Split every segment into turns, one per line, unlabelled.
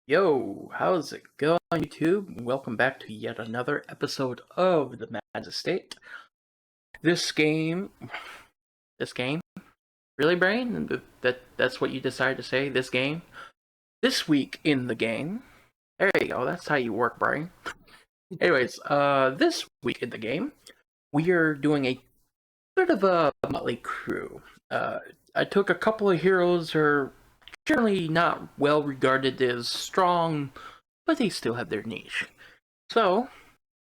Yo, how's it going, YouTube? Welcome back to yet another episode of the Mad Estate. This game, really, Brain? That's what you decided to say. This game. This week in the game. There you go. That's how you work, Brain. Anyways, this week in the game, we are doing a bit of a motley crew. I took a couple of heroes who are generally not well regarded as strong, but they still have their niche. So,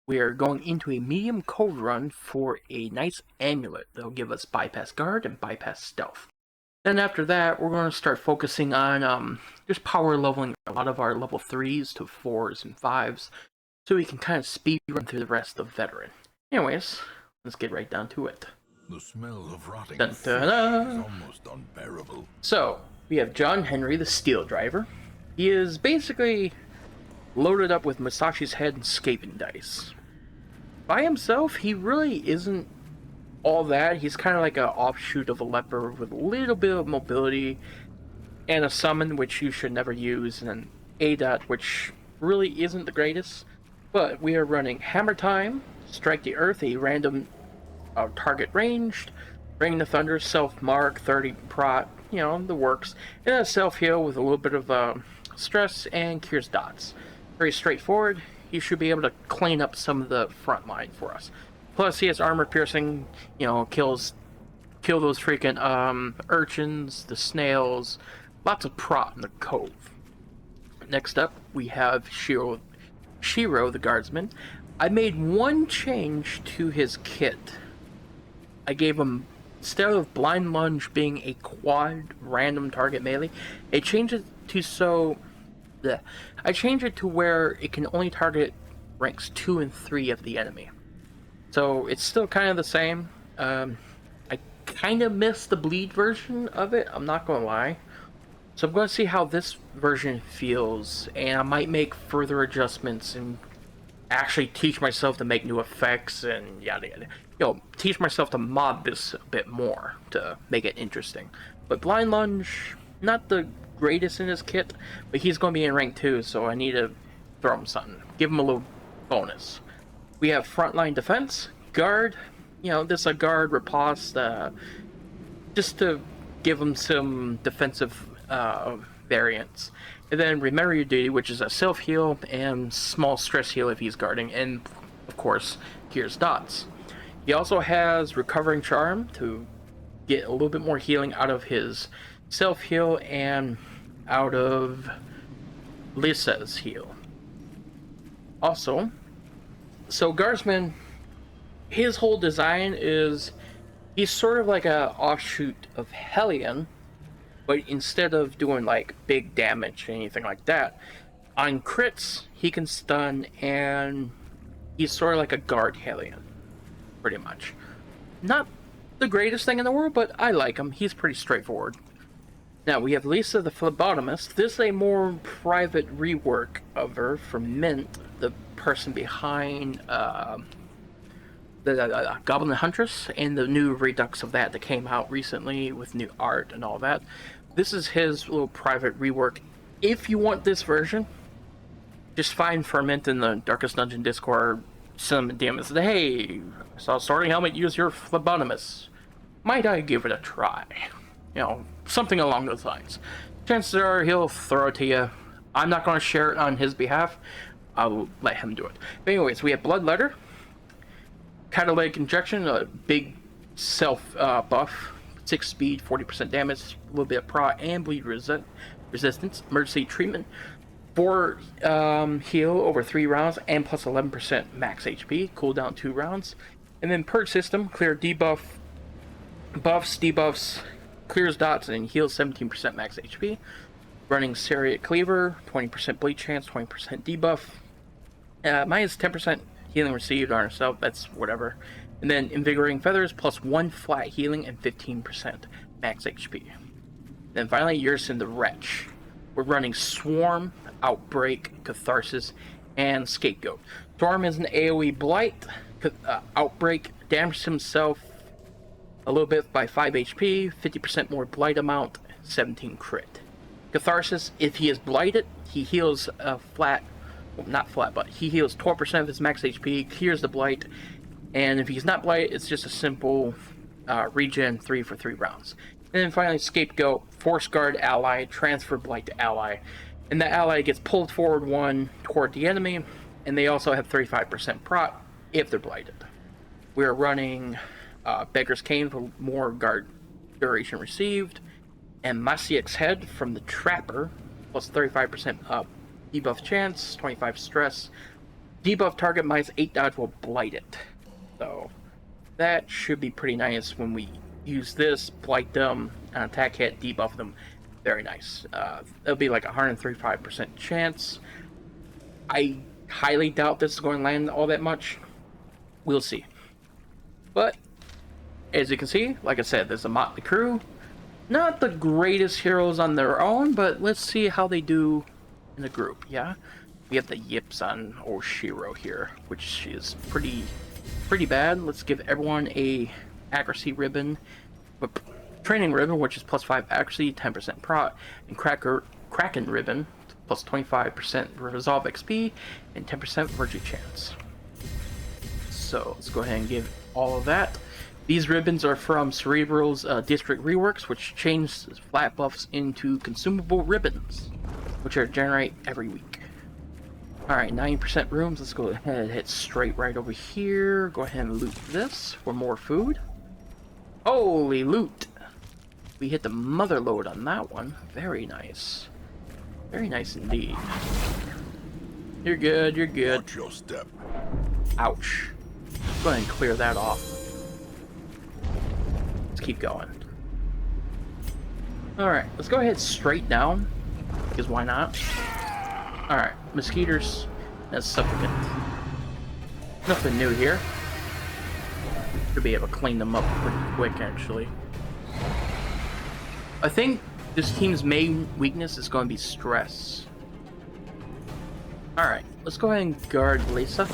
we are going into a medium cold run for a nice amulet that'll give us bypass guard and bypass stealth. Then after that, we're going to start focusing on just power leveling a lot of our level 3s to 4s and 5s, so we can kind of speed run through the rest of Veteran. Anyways, let's get right down to it.
The smell of rotting
Dun,
fish
dun,
is
dun.
almost unbearable.
So, we have John Henry, the Steel Driver. He is basically loaded up with Musashi's head and Skaven dice. By himself, he really isn't all that. He's kind of like an offshoot of a leper with a little bit of mobility, and a summon, which you should never use, and an ADOT, which really isn't the greatest. But we are running Hammer Time, Strike the Earth, a random target ranged, Bring the Thunder, self-mark, 30 prot, the works, and a self-heal with a little bit of stress and cures dots. Very straightforward. He should be able to clean up some of the front line for us. Plus, he has armor piercing, kill those freaking urchins, the snails, lots of prot in the cove. Next up, we have Shiro the Guardsman. I made one change to his kit. I gave him, instead of Blind Lunge being a quad random target melee, I changed it to where it can only target ranks 2 and 3 of the enemy. So it's still kind of the same. I kind of missed the bleed version of it, I'm not going to lie. So I'm going to see how this version feels, and I might make further adjustments and actually teach myself to make new effects and yada yada. Teach myself to mod this a bit more to make it interesting. But Blind Lunge, not the greatest in his kit, but he's going to be in rank 2, so I need to throw him something. Give him a little bonus. We have Frontline Defense, Guard. This is a Guard riposte, just to give him some defensive variants. And then Remember Your Duty, which is a self-heal and small stress heal if he's guarding, and of course, cures dots. He also has Recovering Charm to get a little bit more healing out of his self-heal and out of Lisa's heal. Also, so Guardsman, his whole design is, he's sort of like a offshoot of Hellion, but instead of doing like big damage or anything like that, on crits he can stun, and he's sort of like a guard Hellion, pretty much. Not the greatest thing in the world, but I like him. He's pretty straightforward. Now we have Lisa the Phlebotomist. This is a more private rework of her from Mint, the person behind the Goblin Huntress, and the new redux of that came out recently with new art and all that. This is his little private rework. If you want this version, just find Ferment in the Darkest Dungeon Discord, send him a DM and say, hey, I saw Sorting Helmet use your Phlebotomist. Might I give it a try? Something along those lines. Chances are he'll throw it to you. I'm not going to share it on his behalf. I'll let him do it. But anyways, we have Bloodletter, Catalytic Injection, a big self buff, 6 speed, 40% damage, a little bit of prot, and bleed resistance. Emergency Treatment, 4 heal over 3 rounds, and plus 11% max HP, cooldown 2 rounds. And then Purge System, clear debuff, buffs, debuffs, clears dots, and heals 17% max HP. Running Seriate Cleaver, 20% bleed chance, 20% debuff, minus 10% healing received on herself, that's whatever. And then Invigorating Feathers, plus 1 flat healing and 15% max HP. Then finally, Yersin the Wretch. We're running Swarm, Outbreak, Catharsis, and Scapegoat. Swarm is an AoE Blight. Outbreak damages himself a little bit by 5 HP, 50% more Blight amount, 17 crit. Catharsis, if he is blighted, he heals flat, well, not flat, but he heals 12% of his max HP, clears the blight, and if he's not blighted, it's just a simple regen 3 for 3 rounds. And then finally, Scapegoat, Force Guard ally, transfer blight to ally, and that ally gets pulled forward 1 toward the enemy, and they also have 35% prot if they're blighted. We're running Beggar's Cane for more guard duration received, and Masiek's Head from the Trapper, plus 35% up debuff chance, 25 stress, debuff target minus 8 dodge will blight it. So that should be pretty nice when we use this, blight them, attack hit, debuff them. Very nice. It'll be like 135% chance. I highly doubt this is going to land all that much. We'll see. But as you can see, like I said, there's a motley crew. Not the greatest heroes on their own, but let's see how they do in a group, yeah? We have the yips on Oshiro here, which is pretty bad. Let's give everyone a accuracy ribbon, training ribbon, which is plus 5 accuracy, 10% prot, and Kraken ribbon, plus 25% resolve XP, and 10% virtue chance. So let's go ahead and give all of that. These ribbons are from Cerebral's District Reworks, which changes flat buffs into consumable ribbons, which are generate every week. Alright, 90% rooms. Let's go ahead and hit straight right over here. Go ahead and loot this for more food. Holy loot! We hit the mother load on that one. Very nice. Very nice indeed. You're good, you're good.
Watch your step.
Ouch. Go ahead and clear that off. Let's keep going. Alright, let's go ahead straight down, because why not? Alright, mosquitoes and supplicant. Nothing new here. Should be able to clean them up pretty quick, actually. I think this team's main weakness is going to be stress. Alright, let's go ahead and guard Lisa.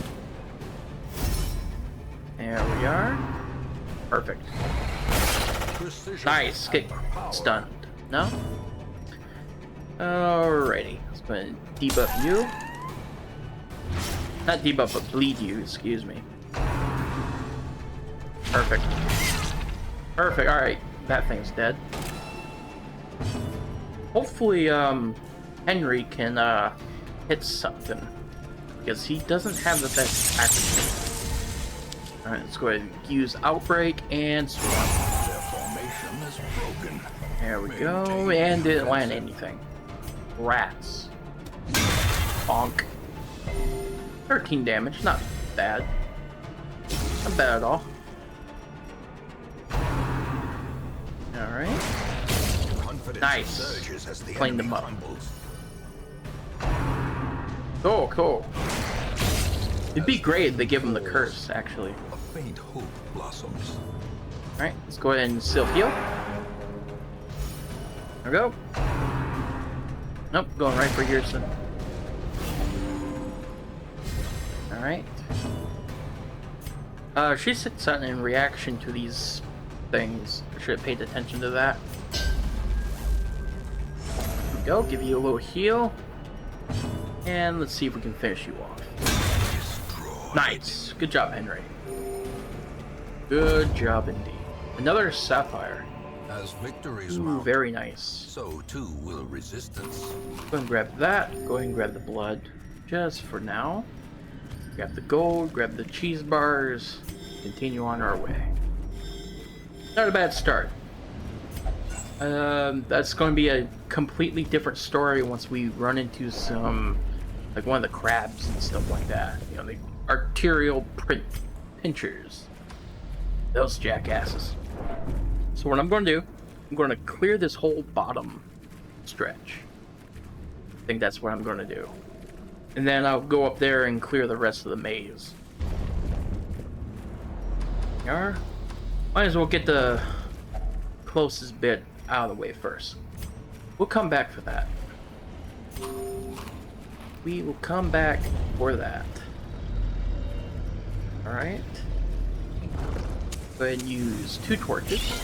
There we are. Perfect.
Precision.
Nice. Get stunned. No? Alrighty. Let's go ahead and debuff you. Not debuff, but bleed you, excuse me. Perfect. Perfect. Alright. That thing's dead. Hopefully, Henry can, hit something. Because he doesn't have the best accuracy. Alright, let's go ahead and use Outbreak and Swarm.
Their formation is broken.
There we go, and didn't land anything. Rats. Bonk. 13 damage, not bad. Not bad at all. Alright. Nice. Cleaned them up. Cool, cool. It'd be great if they give him the curse, actually.
A faint hope blossoms.
Alright, let's go ahead and still heal. There we go. Nope, going right for Gerson. Alright. She said something in reaction to these things. I should have paid attention to that. There we go, give you a little heal. And let's see if we can finish you off. Nice. Good job, Henry. Good job indeed. Another sapphire.
As victories
Ooh,
mount,
very nice.
so too will resistance.
Go ahead and grab that. Go ahead and grab the blood. Just for now. Grab the gold, grab the cheese bars. Continue on our way. Not a bad start. That's going to be a completely different story once we run into some, like one of the crabs and stuff like that. You know, the arterial pinchers. Those jackasses. So what I'm going to do, I'm going to clear this whole bottom stretch. I think that's what I'm going to do. And then I'll go up there and clear the rest of the maze. There. Might as well get the closest bit out of the way first. We'll come back for that. We will come back for that. Alright. Go ahead and use 2 torches.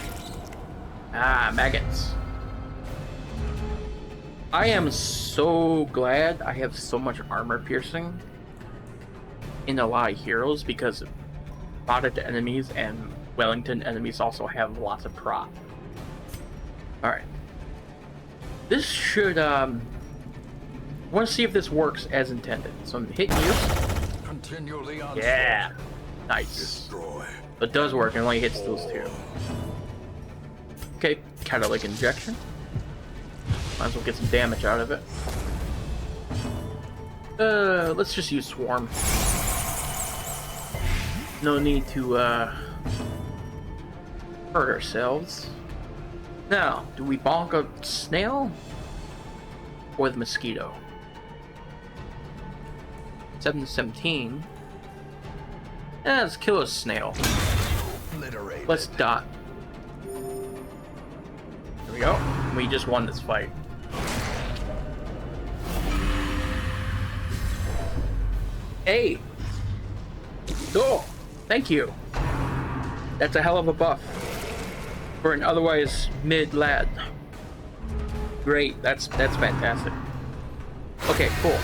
Ah, maggots. I am so glad I have so much armor piercing in a lot of heroes because spotted enemies and Wellington enemies also have lots of prop. Alright. This should, I want to see if this works as intended. So I'm hitting you.
Continually onslaught.
Yeah. Nice.
Destroy.
It does work, it only hits those two. Okay, catalytic injection. Might as well get some damage out of it. Let's just use Swarm. No need to, hurt ourselves. Now, do we bonk a snail? Or the mosquito? 7 to 17. Yeah, let's kill a snail.
Obliterated.
Let's dot. There we go. We just won this fight. Hey! Oh! Thank you! That's a hell of a buff for an otherwise mid lad. Great, that's fantastic. Okay, cool.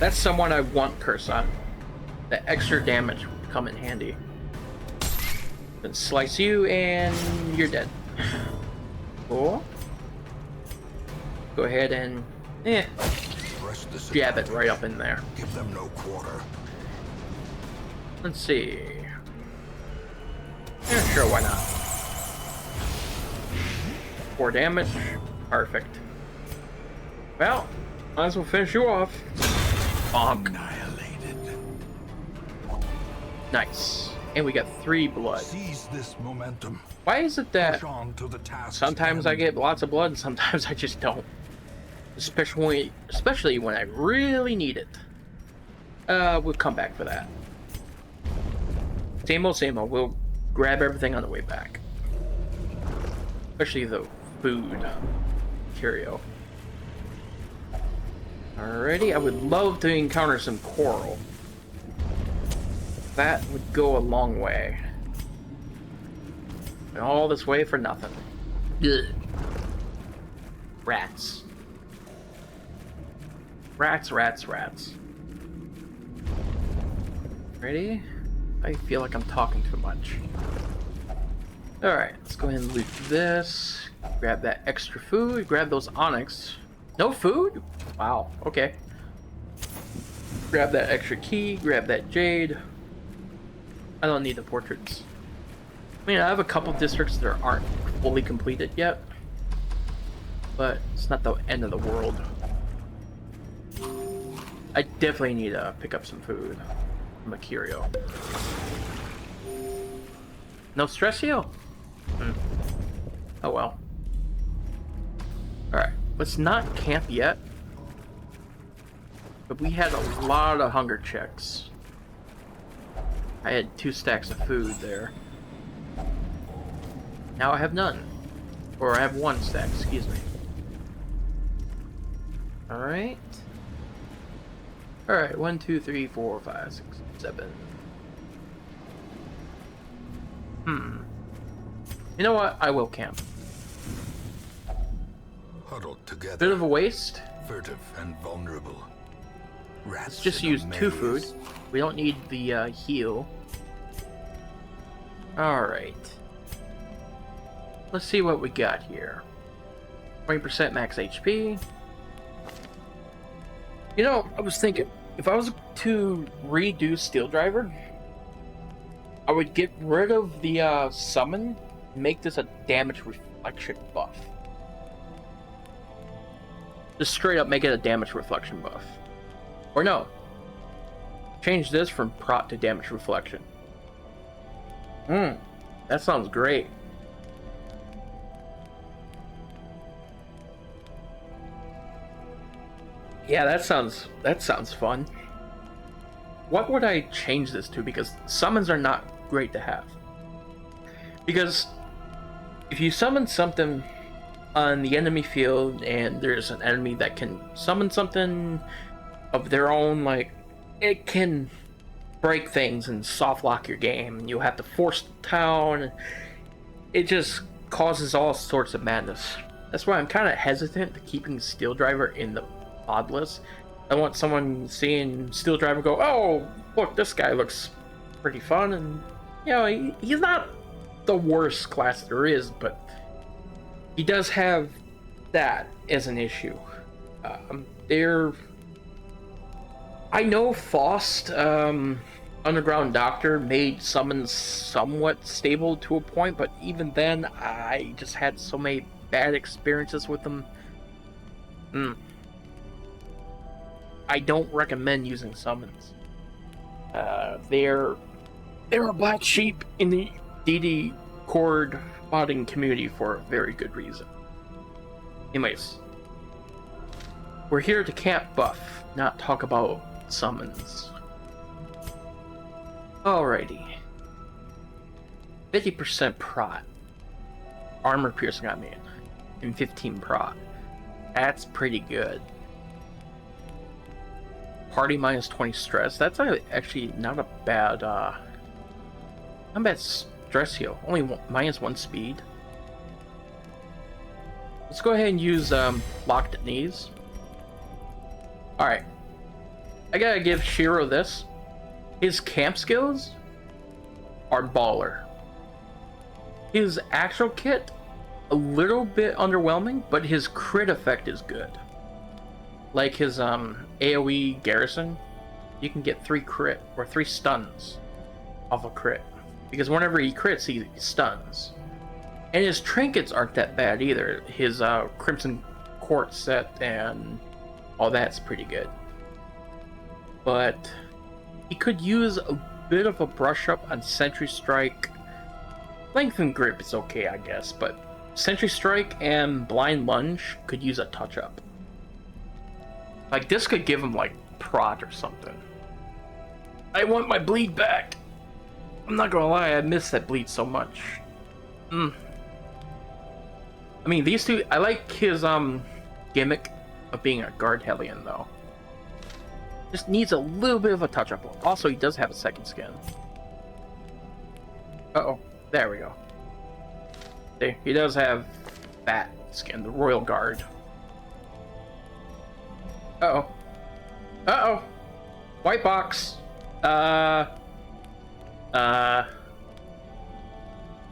That's someone I want curse on. That extra damage would come in handy. Then slice you and you're dead. Cool. Go ahead and jab it right up in there.
Give them no quarter.
Let's see. Yeah, sure, why not? 4 damage. Perfect. Well, might as well finish you off. Bonk.
Annihilated.
Nice. And we got 3 blood.
Seize this momentum.
Why is it that
Push on to the task.
sometimes I get lots of blood and sometimes I just don't? Especially when I really need it. We'll come back for that. Same old, we'll grab everything on the way back. Especially the food. Curio. Alrighty, I would love to encounter some coral. That would go a long way. And all this way for nothing. Ugh. Rats. Rats. Ready? I feel like I'm talking too much. Alright, let's go ahead and loot this. Grab that extra food. Grab those onyx. No food? Wow, okay. Grab that extra key. Grab that jade. I don't need the portraits. I mean, I have a couple districts that aren't fully completed yet. But it's not the end of the world. I definitely need to pick up some food from a curio. No stress you? Oh well. Alright, let's not camp yet. But we had a lot of hunger checks. I had 2 stacks of food there. Now I have none. Or I have 1 stack, excuse me. Alright. Alright, 1, 2, 3, 4, 5, 6, 7. You know what? I will camp.
Huddled together.
Bit of a waste.
Furtive and vulnerable. Rats
Let's just
in a
use 2
maze.
food. We don't need the heal. Alright. Let's see what we got here. 20% max HP. You know, I was thinking, if I was to redo Steel Driver, I would get rid of the summon, make this a damage reflection buff. Just straight up make it a damage reflection buff. Or no, change this from prot to damage reflection. That sounds great. Yeah, that sounds fun. What would I change this to? Because summons are not great to have. Because if you summon something on the enemy field and there's an enemy that can summon something of their own, like, it can break things and soft lock your game, and you'll have to force the town. It just causes all sorts of madness. That's why I'm kind of hesitant to keeping Steel Driver in the Modlist. I want someone seeing Steel Driver go, oh, look, this guy looks pretty fun, and you know, he's not the worst class there is, but he does have that as an issue. I know Faust, Underground Doctor, made summons somewhat stable to a point, but even then, I just had so many bad experiences with them. I don't recommend using summons. They're a black sheep in the DD Chord modding community for a very good reason. Anyways, we're here to camp buff, not talk about summons. Alrighty. 50% prot. Armor piercing, I mean. And 15 prot. That's pretty good. Party minus 20 stress. That's actually not a bad, not a bad stress heal. Only minus 1 speed. Let's go ahead and use locked knees. Alright. I gotta give Shiro this. His camp skills are baller. His actual kit, a little bit underwhelming, but his crit effect is good. Like his AoE garrison, you can get 3 crit or 3 stuns off a crit. Because whenever he crits, he stuns. And his trinkets aren't that bad either. His Crimson Quartz set and all that's pretty good. But he could use a bit of a brush up on Sentry Strike. Length and grip is okay, I guess, but Sentry Strike and Blind Lunge could use a touch up. Like, this could give him, like, prot or something. I want my bleed back! I'm not gonna lie, I miss that bleed so much. I mean, these two, I like his, gimmick of being a guard Hellion, though. Just needs a little bit of a touch-up. Also, he does have a second skin. Uh-oh. There we go. See, he does have that skin, the Royal Guard. Uh-oh. Uh-oh. White box.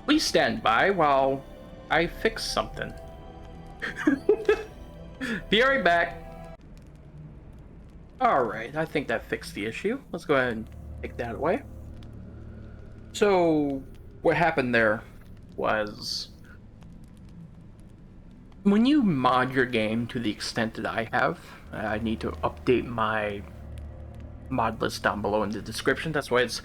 Please stand by while I fix something. Be right back. Alright, I think that fixed the issue. Let's go ahead and take that away. So, what happened there was, when you mod your game to the extent that I have, I need to update my mod list down below in the description. That's why it's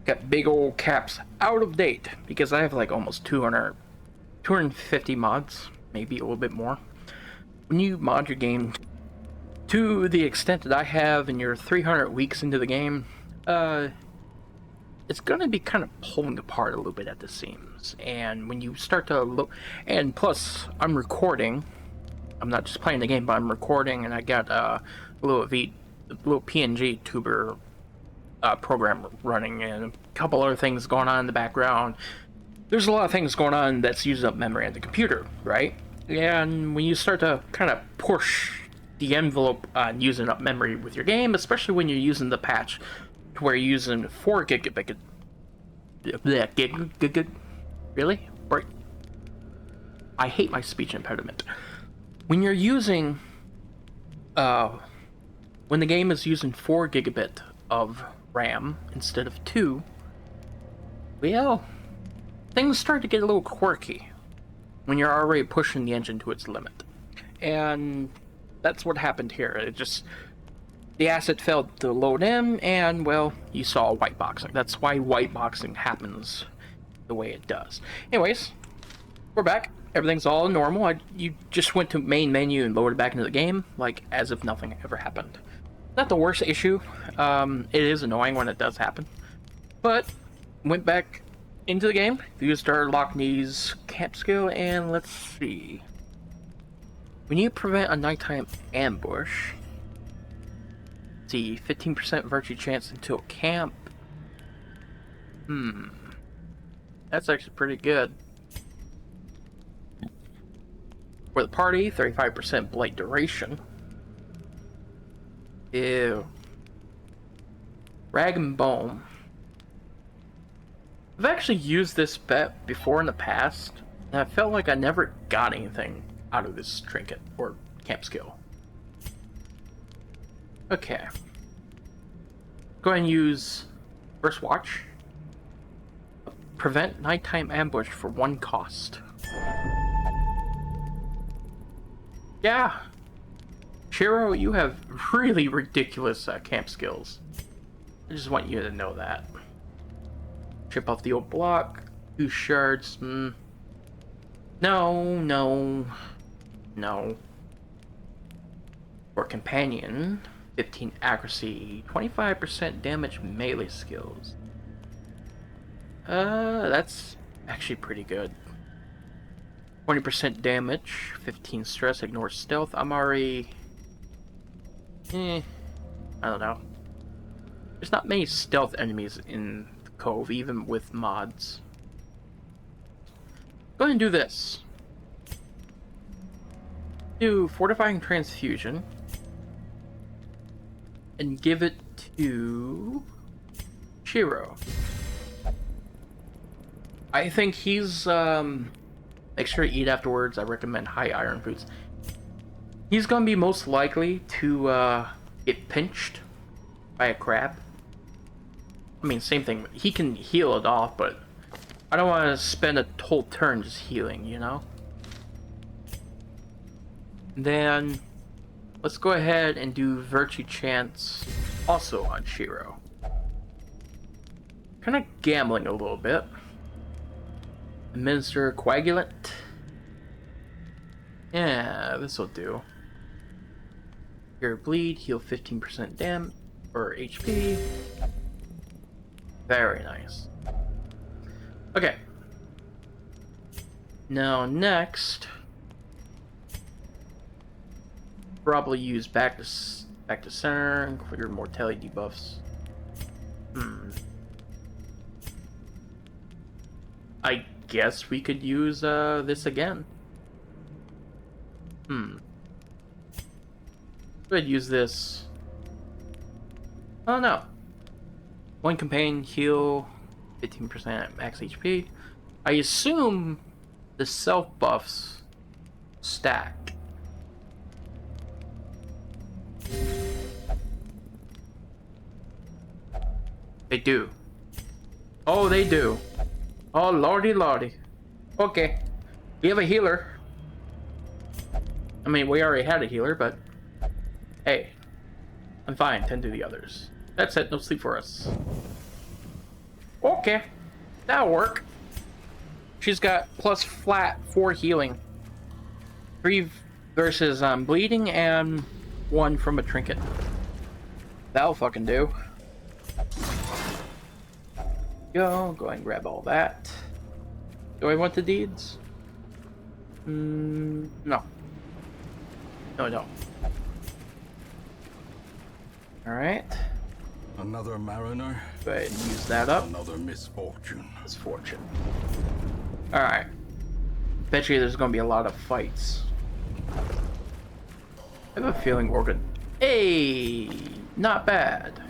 got big old caps out of date, because I have like almost 250 mods, maybe a little bit more. When you mod your game to the extent that I have and you're 300 weeks into the game, it's gonna be kind of pulling apart a little bit at the seams. And when you start to look, and plus I'm recording, I'm not just playing the game, but I'm recording, and I got a little PNG tuber program running, and a couple other things going on in the background. There's a lot of things going on that's using up memory on the computer, right? And when you start to kind of push the envelope on using up memory with your game, especially when you're using the patch to where you're using 4 gigabit. Really? Right? I hate my speech impediment. When you're using, when the game is using 4 gigabit of RAM instead of 2, well, things start to get a little quirky when you're already pushing the engine to its limit. And that's what happened here. It just, the asset failed to load in, and well, you saw white boxing. That's why white boxing happens the way it does. Anyways, we're back. Everything's all normal. You just went to main menu and loaded back into the game, like as if nothing ever happened. Not the worst issue. It is annoying when it does happen. But went back into the game, used our lock knees camp skill, and let's see. When you prevent a nighttime ambush, see, 15% virtue chance until camp. That's actually pretty good. For the party, 35% blight duration. Ew. Rag and Bone. I've actually used this bet before in the past, and I felt like I never got anything out of this trinket or camp skill. Okay. Go ahead and use First Watch. Prevent nighttime ambush for 1 cost. Yeah. Shiro, you have really ridiculous camp skills. I just want you to know that. Chip off the old block. 2 shards. No, no. No. For companion, 15 accuracy, 25% damage melee skills. That's actually pretty good. 20% damage, 15 stress, ignore stealth. I'm already... I don't know. There's not many stealth enemies in the Cove, even with mods. Go ahead and do this. Do Fortifying Transfusion. And give it to... Shiro. I think he's, make sure to eat afterwards. I recommend high iron foods. He's gonna be most likely to, get pinched by a crab. I mean, same thing. He can heal it off, but I don't want to spend a whole turn just healing, you know? Then, let's go ahead and do Virtue Chance also on Shiro. Kind of gambling a little bit. Administer Coagulant. Yeah, this'll do. Cure Bleed, heal 15% dam or HP. Very nice. Okay. Now next, probably use back to center and clear mortality debuffs. I guess we could use this again. Go ahead, use this. Oh no. 1 companion heal 15% max HP. I assume the self buffs stack. They do. Oh, they do. Oh, lordy lordy. Okay. We have a healer. I mean, we already had a healer, but... Hey. I'm fine. Tend to the others. That's it. No sleep for us. Okay. That'll work. She's got plus flat 4 healing. 3 versus bleeding and 1 from a trinket. That'll fucking do. Go ahead and grab all that. Do I want the deeds? No. No, I don't. Alright.
Another mariner.
Go ahead and use that up.
Another misfortune.
Misfortune. Alright. Bet you there's gonna be a lot of fights. I have a feeling we're gonna... Hey! Not bad.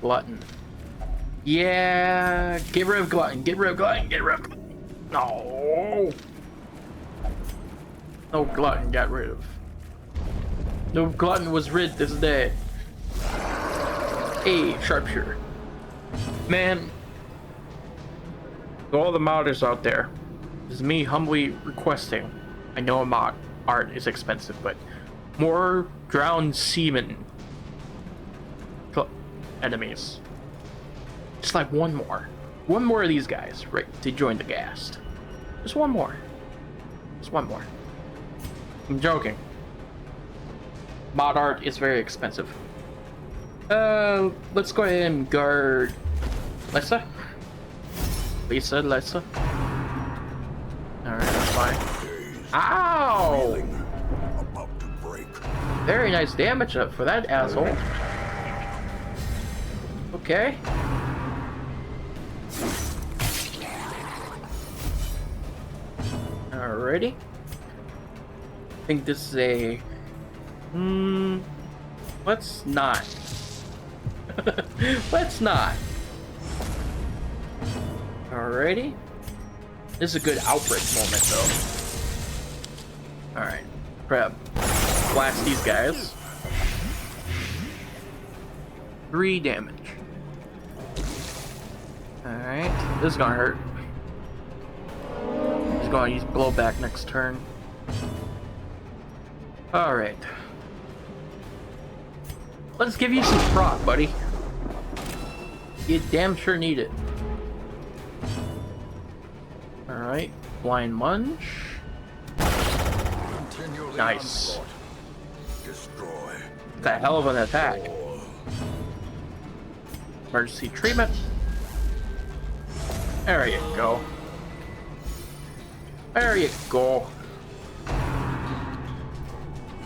Glutton. Yeah, get rid of Glutton, get rid of Glutton, get rid of Glutton. No. No Glutton got rid of. No Glutton was rid this day. Hey, Sharpshooter. Man, to all the modders out there, this is me humbly requesting. I know mod art is expensive, but more drowned seamen enemies. Just like one more of these guys, right, to join the Ghast. Just one more. Just one more. I'm joking. Mod art is very expensive. Let's go ahead and guard Lisa. Alright, that's fine. Ow!
About to break.
Very nice damage up for that asshole. Okay. Alrighty. I think this is a... let's not. Let's not. Alrighty. This is a good outbreak moment, though. Alright. Prep. Blast these guys. 3 damage. Alright. This is gonna hurt. He's gonna use blowback next turn. Alright. Let's give you some proc, buddy. You damn sure need it. Alright. Blind Munch. Nice.
Destroy.
That's a hell of an attack. Emergency treatment. There you go. There you go.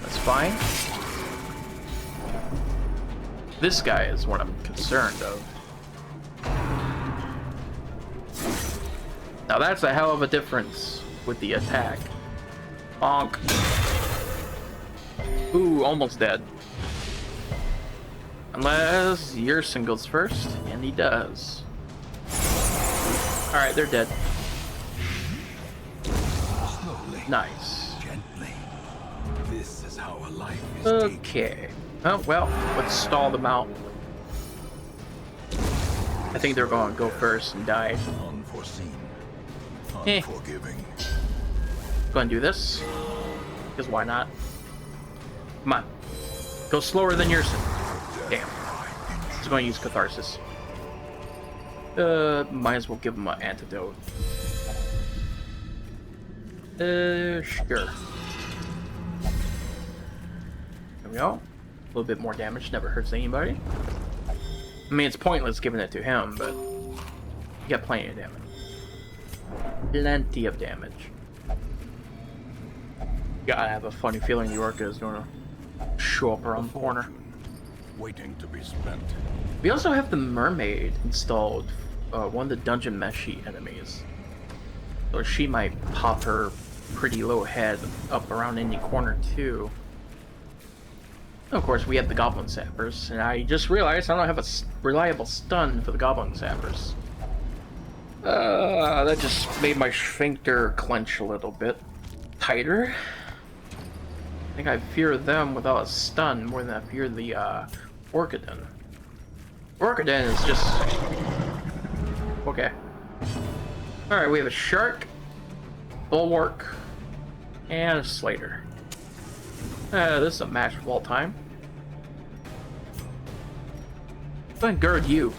That's fine. This guy is what I'm concerned of. Now that's a hell of a difference with the attack. Bonk. Ooh, almost dead. Unless Yersin goes first, and he does. Alright, they're dead.
Slowly.
Nice.
Gently. This is how a life is
Okay. Oh, well, let's stall them out. I think they're going to go first and die.
Unforeseen.
Eh.
Unforgiving.
Go and do this. Because why not? Come on. Go slower than Yersin. Damn. Just going to use Catharsis. Might as well give him an antidote. Sure. There we go. A little bit more damage never hurts anybody. I mean, it's pointless giving it to him, but you got plenty of damage. Plenty of damage. Gotta have a funny feeling the Orca is gonna show up around the corner.
Waiting to be spent.
We also have the Mermaid installed, one of the dungeon meshy enemies. So she might pop her pretty low head up around any corner too. Of course, we have the Goblin Sappers, and I just realized I don't have a reliable stun for the Goblin Sappers. That just made my sphincter clench a little bit tighter. I think I fear them without a stun more than I fear the Orchidon. Orchidon is just... okay. Alright, we have a Shark, Bulwark, and a Slater. This is a match of all time. Go ahead and guard you.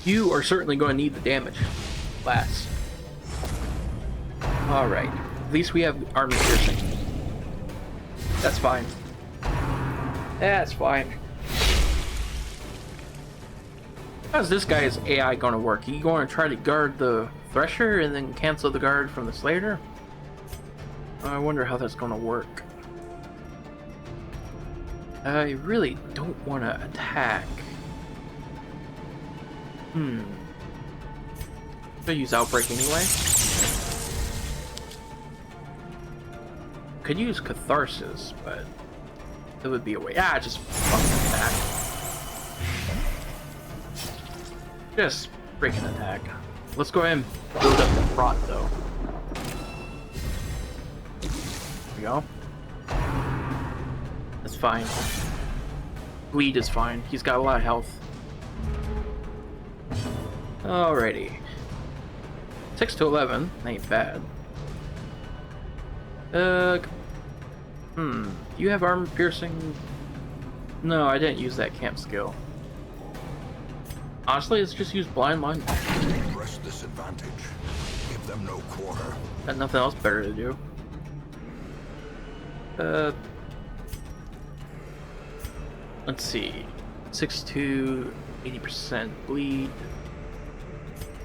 You are certainly going to need the damage. Last. Alright. At least we have armor piercing. That's fine. That's fine. How's this guy's AI going to work? He going to try to guard the Thresher and then cancel the guard from the Slater? I wonder how that's going to work. I really don't want to attack. I'll use Outbreak anyway. Could use Catharsis, but it would be a way. Ah, just fucking attack. Just freaking attack. Let's go ahead and build up the prot, though. There we go. That's fine. Bleed is fine. He's got a lot of health. Alrighty. 6 to 11. Ain't bad. You have armor piercing? No, I didn't use that camp skill. Honestly, let's just use Blind Munch.
Press this advantage. Give them no quarter.
Got nothing else better to do. Let's see. 6 to 80% bleed.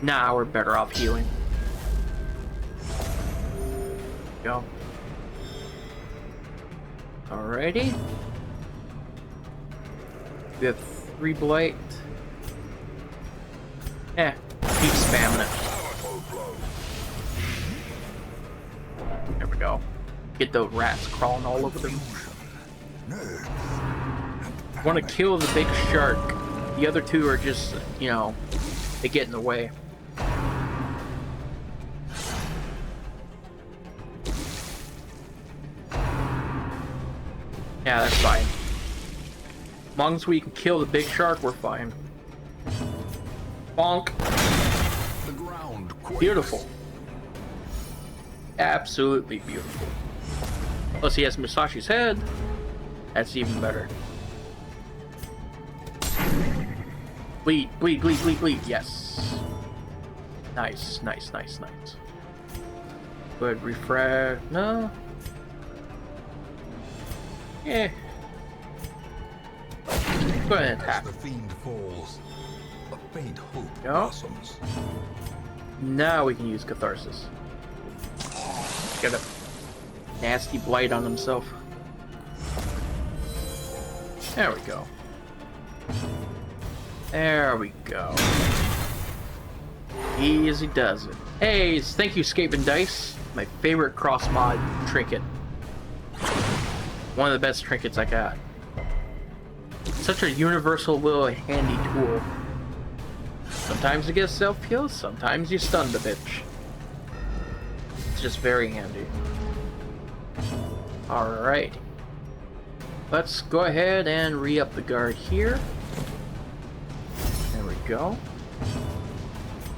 Nah, we're better off healing. Go. Alrighty. We have 3 blight. Keep spamming it. There we go. Get those rats crawling all over them. Want to kill the big shark. The other two are just, you know, they get in the way. Yeah, that's fine. As long as we can kill the big shark, we're fine. Bonk.
The ground quakes.
Beautiful. Absolutely beautiful. Plus he has Musashi's head. That's even better. Bleed, bleed, bleed, bleed, bleed. Yes. Nice, nice, nice, nice. Good, refresh. No. Yeah. Go ahead and attack.
As the fiend falls, a faint hope
No.
blossoms.
Now we can use Catharsis. Get a nasty blight on himself. There we go. There we go. Easy does it. Hey, thank you, Scaping Dice. My favorite cross-mod trinket. One of the best trinkets I got. Such a universal little handy tool. Sometimes you get self-heal, sometimes you stun the bitch. It's just very handy. Alright. Let's go ahead and re-up the guard here. There we go.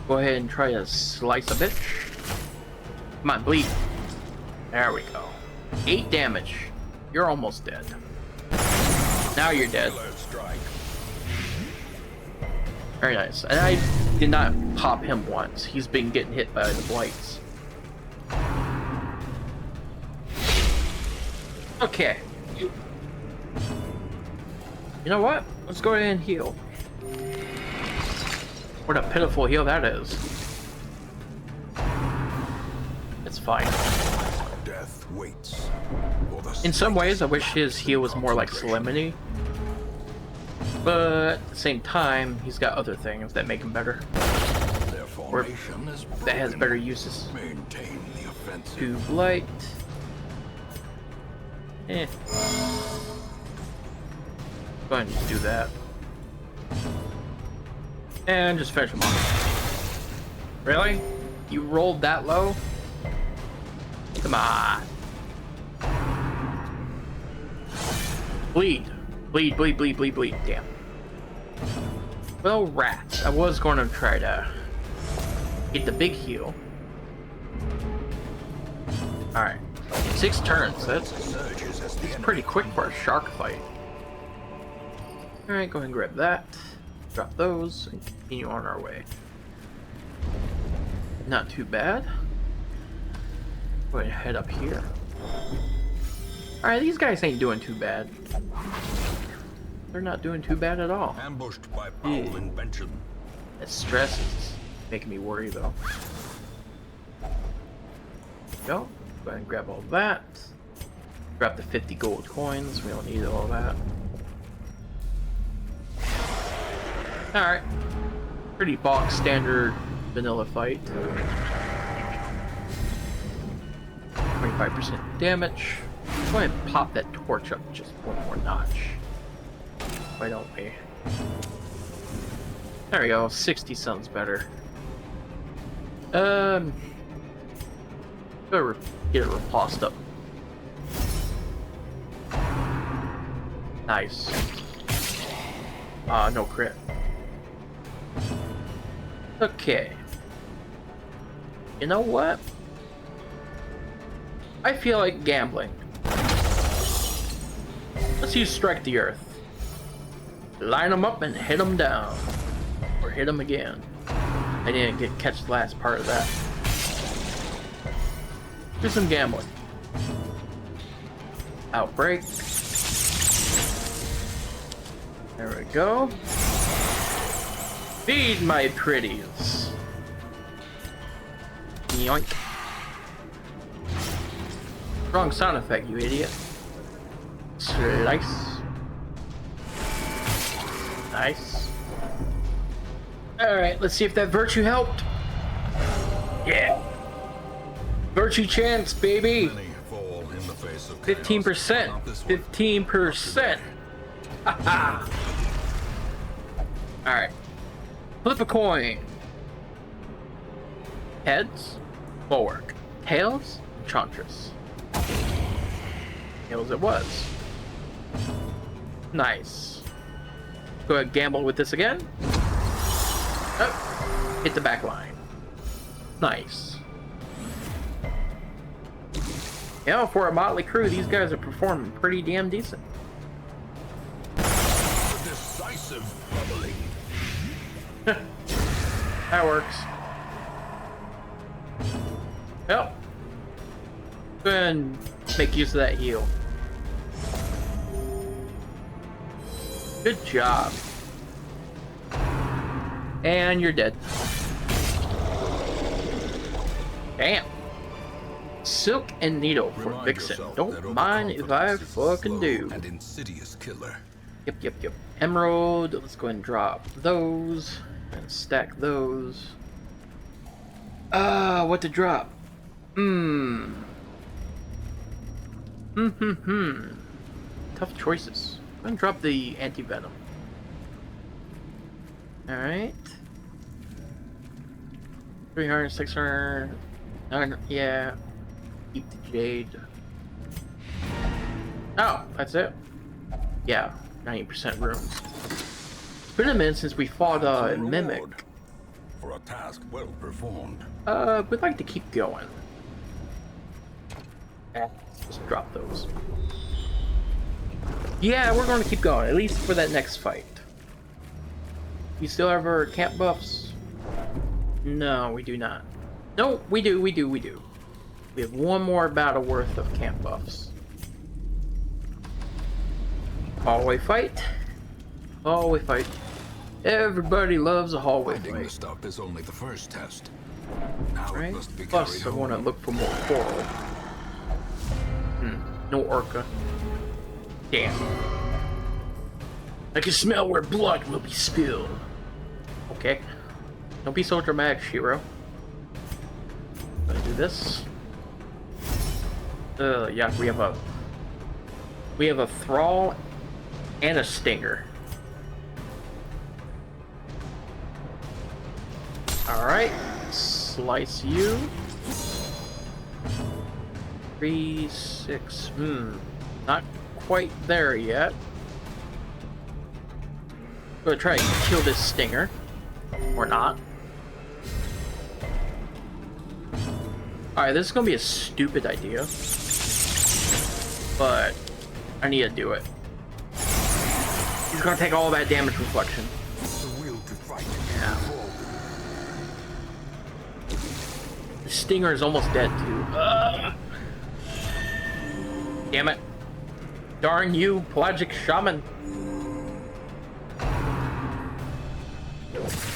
Go ahead and try to slice a bitch. Come on, bleed. There we go. 8 damage. You're almost dead. Now you're dead. Very nice. And I did not pop him once. He's been getting hit by the blights. Okay. You know what? Let's go ahead and heal. What a pitiful heal that is. It's fine.
Death waits.
In some ways, I wish his heal was more like Solemnity. But at the same time, he's got other things that make him better.
Their formation is
That has
broken.
better uses.
Maintain the offensive.
To blight. Eh. Go ahead and just do that. And just finish him off. Really? You rolled that low? Come on. Bleed. Bleed, bleed, bleed, bleed, bleed. Damn. Well, rats. I was going to try to get the big heal. Alright. 6 turns. That's pretty quick for a shark fight. Alright, go ahead and grab that. Drop those and continue on our way. Not too bad. Go ahead and head up here. Alright, these guys ain't doing too bad. They're not doing too bad at all.
Ambushed by foul invention.
That stress is making me worry though. Go ahead and grab all that. Grab the 50 gold coins. We don't need all that. Alright. Pretty box standard vanilla fight. 25% damage. Go ahead and pop that torch up just one more notch. Why don't we? There we go. 60 sounds better. Go get it repulsed up. Nice. No crit. Okay. You know what? I feel like gambling. Let's use Strike the Earth. Line them up and hit them down. Or hit them again. I didn't catch the last part of that. Do some gambling. Outbreak. There we go. Feed my pretties. Yoink. Wrong sound effect, you idiot. Slice. Nice. Alright, let's see if that virtue helped. Yeah. Virtue chance, baby.
Many fall in the face of
15%.
chaos, but not this one.
15%. Haha. Alright. Flip a coin. Heads, Bulwark. Tails, Enchantress. Tails it was. Nice. Go ahead and gamble with this again. Oh, hit the back line. Nice. You know, for a motley crew, these guys are performing pretty damn decent.
Decisive bubbling.
That works. Well, go ahead and make use of that heal. Good job. And you're dead. Damn. Silk and needle for
Remind
Vixen.
yourself
Don't
that
mind if I
overconfidence is a
fucking
slow
do.
and insidious killer.
Yep. Emerald. Let's go ahead and drop those. And stack those. What to drop? Tough choices. I'm gonna drop the anti-venom. Alright. 300, 600, 900, yeah. Keep the jade. Oh, that's it? Yeah, 90% rooms. It's been a minute since we fought a mimic.
Reward for a task well performed.
We'd like to keep going. Let's drop those. Yeah, we're going to keep going, at least for that next fight. You still have our camp buffs? No, we do not. No, we do. We have one more battle worth of camp buffs. Hallway fight. Hallway fight. Everybody loves a hallway
Finding the
fight.
stuff is only the first test. Now it
Right?
must be
Plus, I
carried
want to
home.
look for more coral. No orca. Damn. I can smell where blood will be spilled. Okay. Don't be so dramatic, Shiro. Gonna do this. Yeah, we have a thrall and a stinger. Alright. Slice you. 3, 6. Not quite there yet. Gonna try to kill this stinger. Or not. Alright, this is gonna be a stupid idea. But I need to do it. He's gonna take all that damage reflection.
The will to fight.
Yeah. The stinger is almost dead too. Damn it. Darn you, pelagic shaman.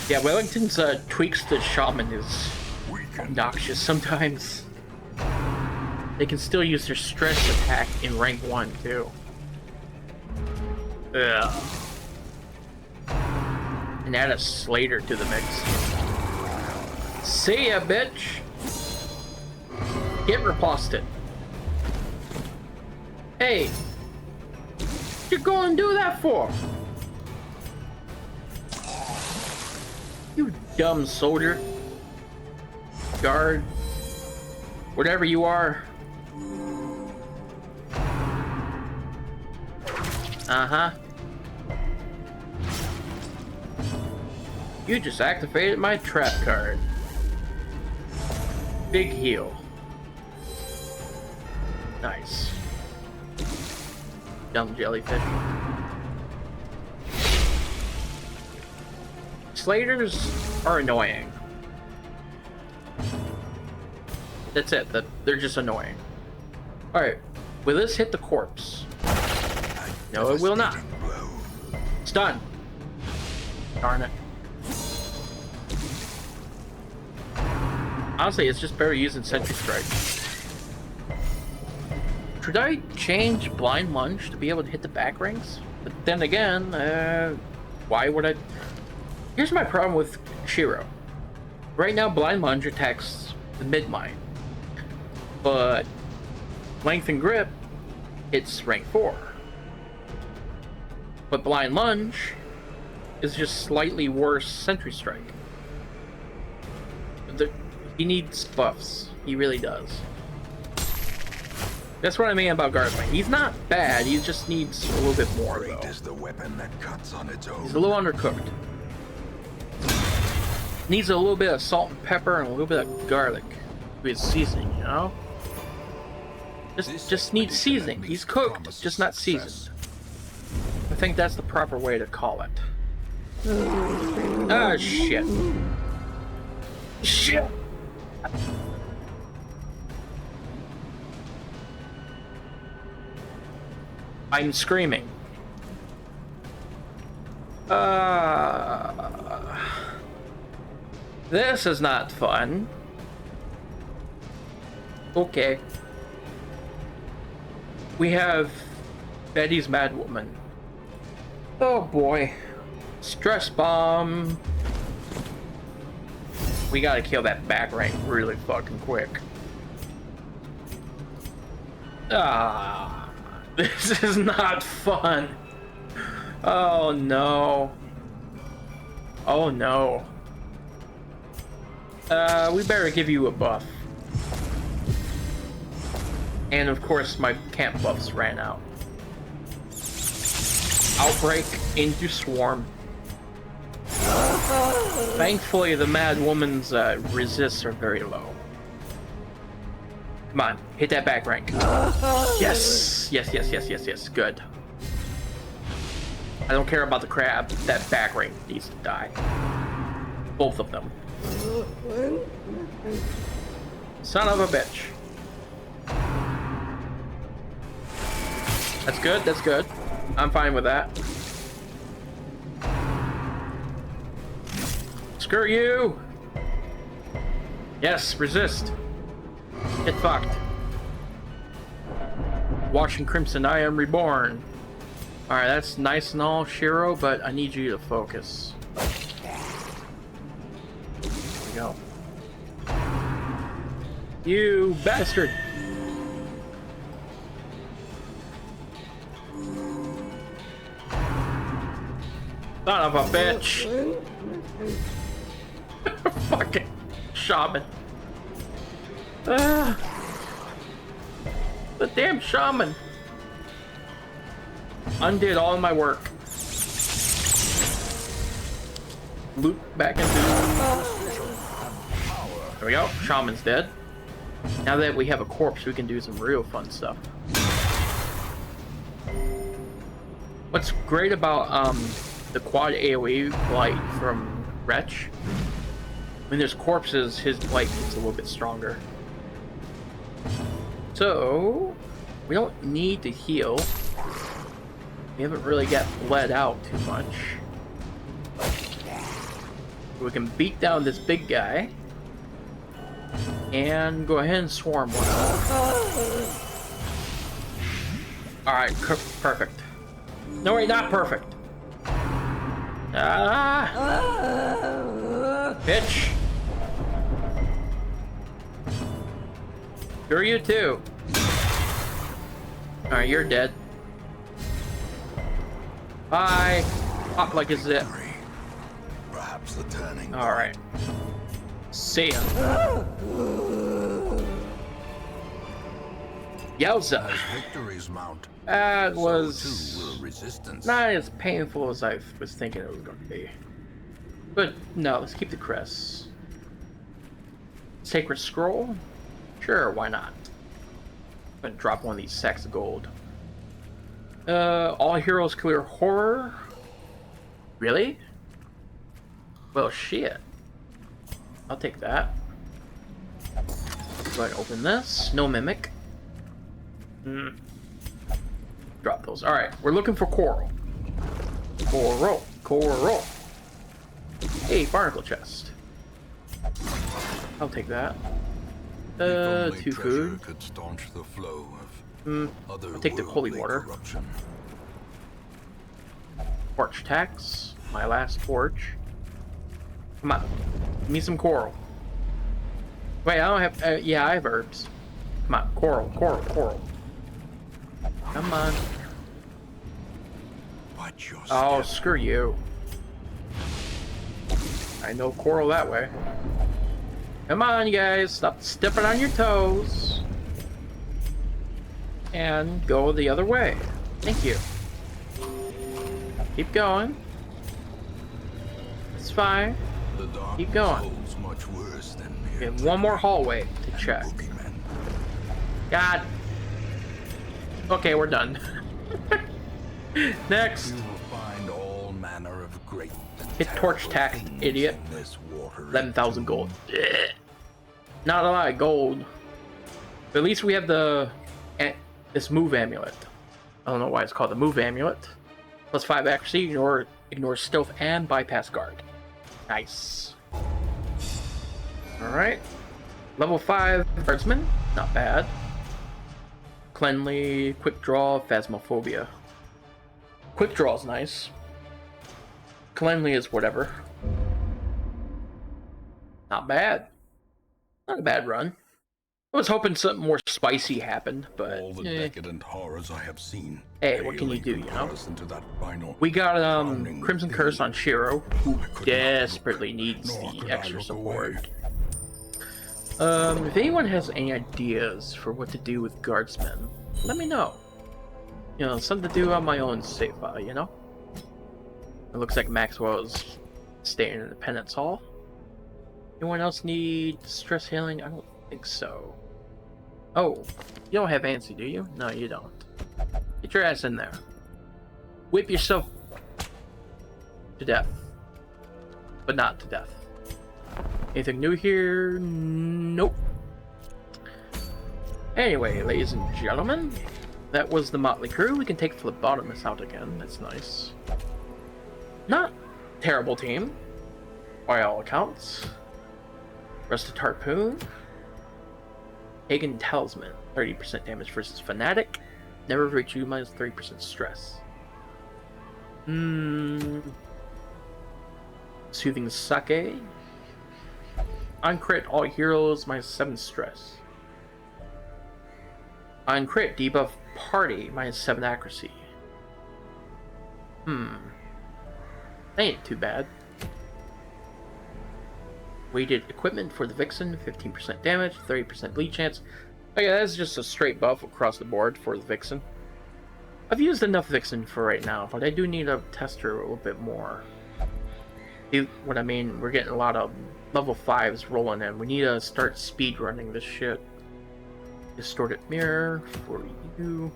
Yeah, Wellington's tweaks to shaman is obnoxious sometimes. They can still use their stress attack in rank 1 too. Ugh. And add a Slater to the mix. See ya, bitch! Get riposted. Hey! What you going to do that for? You dumb soldier. Guard. Whatever you are. Uh-huh. You just activated my trap card. Big heal. Nice. Dumb jellyfish. Slaters are annoying. That's it. They're just annoying. Alright. Will this hit the corpse? No, it will not. It's done. Darn it. Honestly, it's just better using Sentry Strike. Should I change Blind Lunge to be able to hit the back rings? But then again, why would I? Here's my problem with Shiro. Right now, Blind Lunge attacks the mid-mine, but Length and Grip, it's rank 4. But Blind Lunge is just slightly worse Sentry Strike. He needs buffs. He really does. That's what I mean about Guardsman. He's not bad, he just needs a little bit more, though.
Is the weapon that cuts on its own.
He's a little undercooked. Needs a little bit of salt and pepper and a little bit of garlic with seasoning, you know? Just needs seasoning. He's cooked, just not seasoned. I think that's the proper way to call it. Ah, shit. Shit! I'm screaming. This is not fun. Okay. We have Betty's Mad Woman. Oh boy. Stress bomb. We gotta kill that back rank really fucking quick. This is not fun. Oh no. Oh no. We better give you a buff. And of course my camp buffs ran out. Outbreak into Swarm. Thankfully the Mad Woman's resists are very low. Come on, hit that back rank. Yes! Yes, good. I don't care about the crab, that back rank needs to die. Both of them. Son of a bitch. That's good, that's good. I'm fine with that. Screw you! Yes, resist. Get fucked. Watching Crimson, I am reborn. Alright, that's nice and all, Shiro, but I need you to focus. There we go. You bastard! Son of a bitch! Fucking shaman. The damn shaman undid all my work. Loop back into. There we go. Shaman's dead. Now that we have a corpse, we can do some real fun stuff. What's great about the quad AoE blight from Wretch? When there's corpses, his blight gets a little bit stronger. So, we don't need to heal. We haven't really got bled out too much. We can beat down this big guy. And go ahead and swarm one. Alright, perfect. No, wait, not perfect. Bitch. Screw you too. Alright, you're dead. Bye. Pop like a zip.
Perhaps the turning.
Alright. See ya. Yowza.
Victory's mount.
That
So
was
too will resistance.
not as painful as I was thinking it was going to be. But no, let's keep the crests. Sacred Scroll? Sure, why not? I'm gonna drop one of these sacks of gold. All heroes clear horror? Really? Well, shit. I'll take that. Go ahead and open this. No mimic. Drop those. Alright, we're looking for coral. Coral. Hey, barnacle chest. I'll take that. Two food.
Could staunch the flow of
I'll take the holy water.
corruption.
Torch tax. My last torch. Come on. Give me some coral. Wait, I don't have... yeah, I have herbs. Come on. Coral, coral, coral. Come on.
Watch your
Oh,
step.
screw you. I know coral that way. Come on, you guys. Stop stepping on your toes. And go the other way. Thank you. Keep going. It's fine.
The dark
Keep going.
holds much worse than mere
Okay, one more hallway to
and
check.
boogeymen.
God. Okay, we're done. Next.
You will find all manner of great and
Hit torch
terrible
tack,
things
idiot.
in this watery
11,000 gold.
tomb.
Not a lot of gold. But at least we have this move amulet. I don't know why it's called the move amulet. Plus 5 accuracy, ignore stealth and bypass guard. Nice. Alright. Level 5 guardsman. Not bad. Cleanly, quick draw, phasmophobia. Quick draw is nice. Cleanly is whatever. Not bad. Not a bad run. I was hoping something more spicy happened, but
All the decadent horrors I have seen.
Hey, what can
pale
you
in
do, you know?
comparison to that final
we got
drowning
Crimson
thing.
Curse on Shiro, who
I could not
desperately
look,
needs
nor
the
could I
extra
look away.
support. If anyone has any ideas for what to do with guardsmen, let me know. You know, something to do on my own save file, you know? It looks like Maxwell's staying in the penance hall. Anyone else need stress healing? I don't think so. Oh, you don't have Ansi, do you? No, you don't. Get your ass in there. Whip yourself to death. But not to death. Anything new here? Nope. Anyway, ladies and gentlemen, that was the Motley crew. We can take Phlebotomist out again. That's nice. Not terrible team, by all accounts. Rusted Harpoon. Pagan Talisman. 30% damage versus Fanatic. Never reach you minus 3% stress. Soothing Sake. On crit, all heroes minus 7 stress. On crit, debuff party minus 7 accuracy. That ain't too bad. Weighted equipment for the Vixen, 15% damage, 30% bleed chance. Okay, that's just a straight buff across the board for the Vixen. I've used enough Vixen for right now, but I do need to test her a little bit more. See what I mean? We're getting a lot of level 5s rolling in. We need to start speed running this shit. Distorted Mirror for you.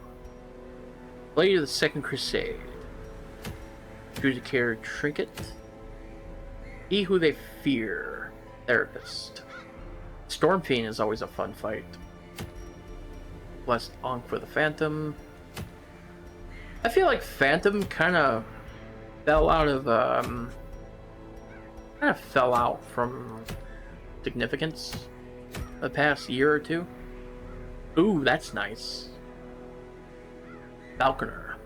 Blade of the Second Crusade. Care Trinket. He Who They Fear. Therapist. Storm Fiend is always a fun fight. Blessed Ankh for the Phantom. I feel like Phantom kind of fell out from significance the past year or two. Ooh, that's nice. Falconer.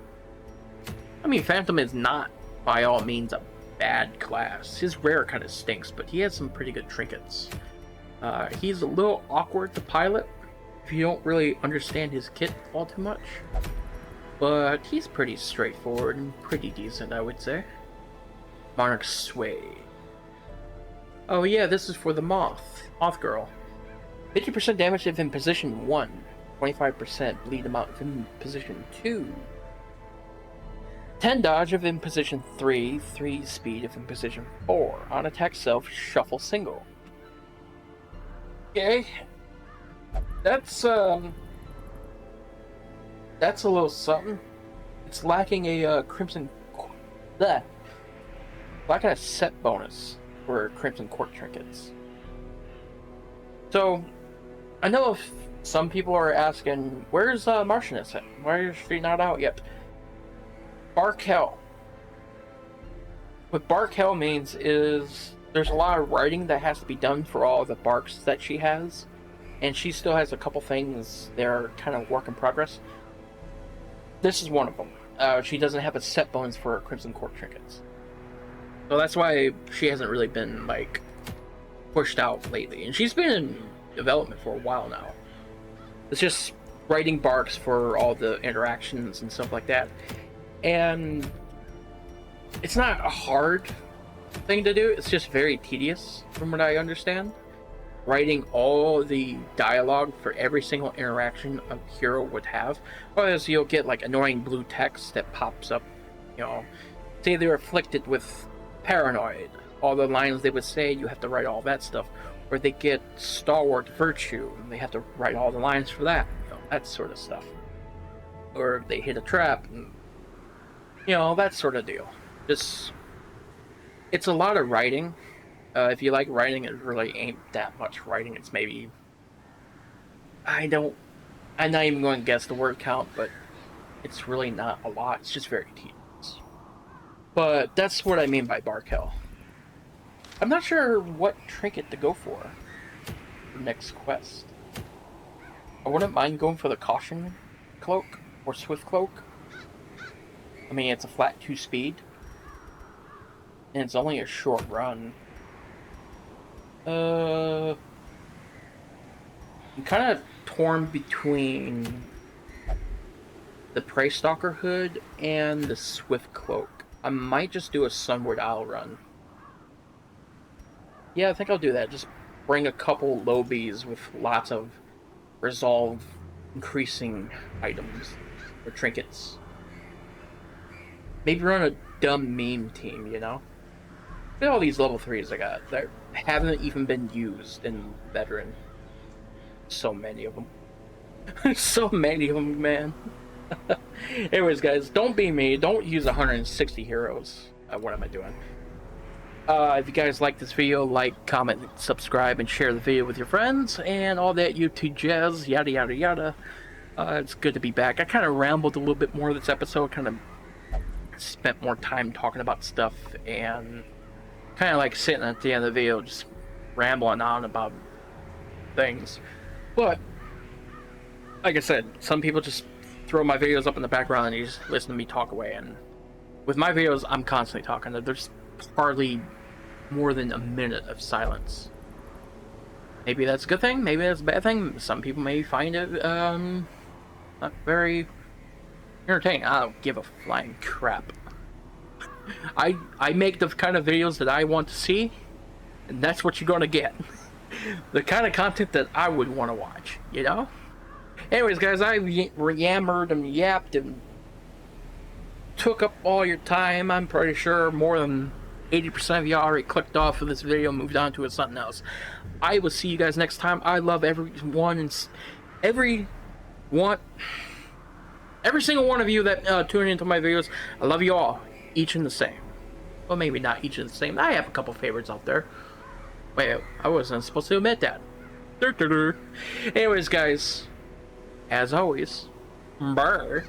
I mean, Phantom is not by all means a bad class. His rare kind of stinks, but he has some pretty good trinkets. He's a little awkward to pilot if you don't really understand his kit all too much. But he's pretty straightforward and pretty decent, I would say. Monarch Sway. Oh yeah, this is for the Moth Girl. 50% damage if in position 1. 25% bleed amount if in position 2. 10 dodge if in position 3. 3 speed if in position 4. On attack self, shuffle single. Okay. That's a little something. It's lacking a Crimson... lacking a set bonus for Crimson Court trinkets. So, I know if some people are asking, where's Martianess at? Why is she not out yet? Bark Hell. What Bark Hell means is there's a lot of writing that has to be done for all the barks that she has, and she still has a couple things that are kind of work in progress. This is one of them. She doesn't have a set bonus for Crimson Court trinkets. So that's why she hasn't really been like pushed out lately, and she's been in development for a while now. It's just writing barks for all the interactions and stuff like that, and it's not a hard thing to do. It's just very tedious, from what I understand. Writing all the dialogue for every single interaction a hero would have, otherwise you'll get like annoying blue text that pops up. You know, say they're afflicted with paranoid. All the lines they would say, you have to write all that stuff. Or they get stalwart virtue, and they have to write all the lines for that. You know, that sort of stuff. Or they hit a trap, and, you know, that sort of deal. Just, it's a lot of writing. If you like writing, it really ain't that much writing. It's maybe, I'm not even going to guess the word count, but it's really not a lot. It's just very tedious. But that's what I mean by Barkel. I'm not sure what trinket to go for next quest. I wouldn't mind going for the Caution Cloak or Swift Cloak. I mean, it's a flat 2 speed, and it's only a short run. I'm kind of torn between the Prey Stalker Hood and the Swift Cloak. I might just do a Sunward Isle run. Yeah, I think I'll do that. Just bring a couple lobies with lots of resolve increasing items or trinkets. Maybe run a dumb meme team, you know? Look at all these level 3s I got that haven't even been used in Veteran. So many of them. So many of them, man. Anyways, guys, don't be me. Don't use 160 heroes. What am I doing? If you guys like this video, like, comment, subscribe, and share the video with your friends, and all that YouTube jazz, yada yada yada. It's good to be back. I kind of rambled a little bit more this episode, kind of spent more time talking about stuff, and kind of like sitting at the end of the video, just rambling on about things. But, like I said, some people just throw my videos up in the background and you just listen to me talk away, and with my videos, I'm constantly talking. There's hardly more than a minute of silence. Maybe that's a good thing, maybe that's a bad thing. Some people may find it not very entertaining. I don't give a flying crap. I make the kind of videos that I want to see, and that's what you're gonna get. The kind of content that I would want to watch, you know? Anyways, guys, I yammered and yapped and took up all your time. I'm pretty sure more than 80% of y'all already clicked off of this video and moved on to something else. I will see you guys next time. I love everyone and every single one of you that tune into my videos. I love you all, each and the same. Well, maybe not each and the same. I have a couple favorites out there. Wait, I wasn't supposed to admit that. Anyways, guys, as always, bye.